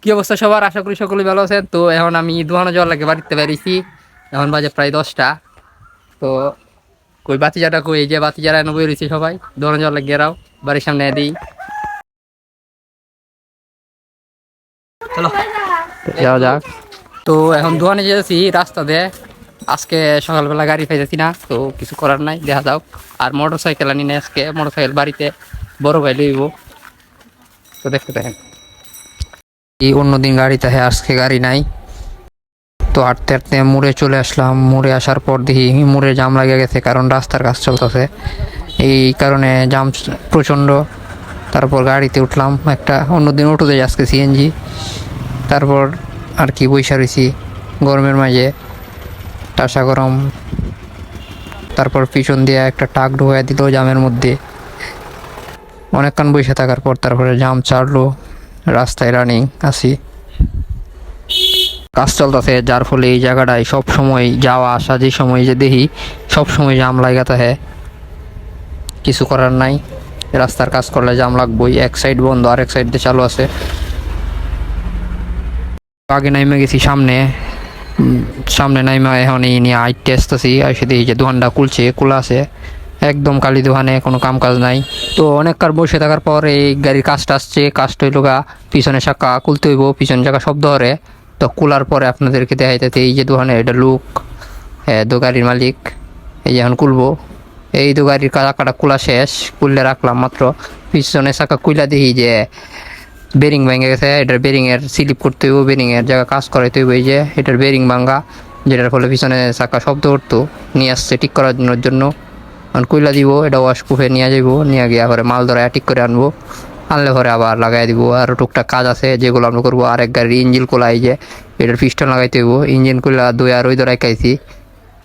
কি অবস্থা সবার? আশা করি সকলে ভালো আছেন। তো এখন আমি দোকানে যাওয়ার লাগে বাড়িতে বেরিয়েছি। এখন বাজে প্রায় 10টা। তো কই বাতিজাটা কই, এই যে বাতিজারা এনে বেরিয়েছি সবাই দোকানে যাওয়ার লাগে। এরাও বাড়ির সামনে দিই, চলো যাওয়া যাক। তো এখন দোকানে যেতেছি রাস্তা দিয়ে। আজকে সকালবেলা গাড়ি পাইতেছি না, তো কিছু করার নাই, দেখা যাক। আর মোটর সাইকেল আনি না আজকে, মোটর সাইকেল বাড়িতে বড় ভাই লইব। তো দেখতে দেখেন, এই অন্যদিন গাড়িতে আজকে গাড়ি নাই। তো হাঁটতে হাঁটতে মোড়ে চলে আসলাম। মোড়ে আসার পর দেখি মোড়ে জাম লাগে গেছে, কারণ রাস্তার কাজ চলতেছে, এই কারণে জাম প্রচণ্ড। তারপর গাড়িতে উঠলাম একটা, অন্যদিন উঠোতে আজকে সিএনজি। তারপর আর কি বৈশা রয়েছি গরমের মাঝে, টাসা গরম। তারপর পিছন দিয়ে একটা টাক ঢোয়া দিল জামের মধ্যে। অনেকক্ষণ বসে থাকার পর তারপরে জাম ছাড়লো, রাস্তায় রানিং আছি। কাজ চলতেছে, যার ফলে এই জায়গাটায় সব সময় যাওয়া আসা, যে সময় যে দেখি সব সময় জাম লাগাতে হয়। কিছু করার নাই, রাস্তার কাজ করলে জাম লাগবেই। এক সাইড বন্ধ, আর এক সাইড দিয়ে চালু আছে। আগে নাইমে গেছি সামনে, সামনে নাইমা এখন এই নিয়ে আইতে আসতেছি। এসে দেখি যে দোকানটা খোলা আছে, একদম খালি দোকানে, কোনো কাম কাজ নাই। তো অনেকবার বসে থাকার পর এই গাড়ির কাজটা আসছে। কাজটা হইল গা, পিছনে চাকা খুলতে হইব, পিছনে চাকা শব্দ হরে। তো খোলার পরে আপনাদেরকে দেখাইতেছে এই যে দোকানে এটা লোক, হ্যাঁ দো গাড়ির মালিক। এই যে এখন খুলবো, এই তো গাড়ির চাকাটা খোলা শেষ, খুললে রাখলাম মাত্র। পিছনে চাকা খুলা দেখি যে বেরিং ভেঙে গেছে। এটার বেরিং এর স্লিপ করতে হইব, বেরিং এর জায়গা কাজ করাইতে হইব। এই যে এটার বেরিং ভাঙ্গা, যেটার ফলে পিছনে চাকা শব্দ করতো, নিয়ে আসছে ঠিক করার জন্য। কইলা দিব, এটা ওয়াশপ্রুফে নিয়ে যাবো, নিয়ে গিয়ে পরে মাল ধরে ঠিক করে আনবো। আনলে পরে আবার লাগাই দিব। আর টুকটাক কাজ আছে যেগুলো আমরা করবো। আর এক গাড়ির ইঞ্জিন খোলা, এই যে এটার পিস্টন লাগাইতে হইব। ইঞ্জিন খোলা দুই আর ওই ধরে খাইছি,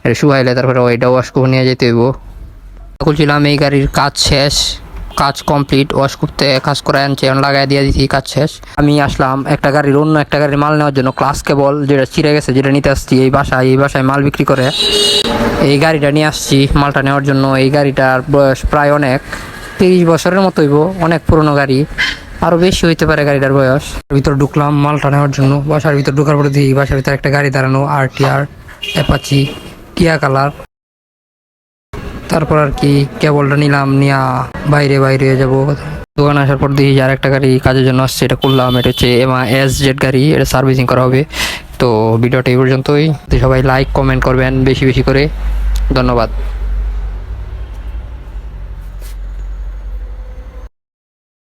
এটা শুকাইলে তারপরে ওইটা ওয়াশপ্রুফ নিয়ে যেতে হইব। বলছিলাম এই গাড়ির কাজ শেষ, কাজ কমপ্লিট। ওয়াশপ্রুফতে কাজ করে আনছে, লাগাই দিয়ে দিচ্ছি, কাজ শেষ। আমি আসলাম একটা গাড়ির, অন্য একটা গাড়ির মাল নেওয়ার জন্য। ক্লাস কেবল যেটা চিরে গেছে, যেটা নিতে আসছি এই বাসায় মাল বিক্রি করে। এই গাড়িটা নিয়ে আসছি মালটা নেওয়ার জন্য। এই গাড়িটার বয়স প্রায় অনেক, 30 বছরের মতো হইব, অনেক পুরনো গাড়ি, আরও বেশি হইতে পারে গাড়িটার বয়স। ভিতর ঢুকলাম মালটা নেওয়ার জন্য। বাসার ভিতর ঢুকার পরে দেখি বাসার ভিতরে একটা গাড়ি দাঁড়ানো, RTR অ্যাপাচি টিয়া কালার। তারপর আর কি কেবলটা নিলাম, নিয়ে বাইরে যাব। দোকানে আসার পর দেখি আর একটা গাড়ি কাজের জন্য আসছে, এটা করলাম। এটা হচ্ছে MAZ গাড়ি, এটা সার্ভিসিং করা হবে। তো ভিডিওটা এই পর্যন্তই। সবাই লাইক কমেন্ট করবেন বেশি বেশি করে, ধন্যবাদ।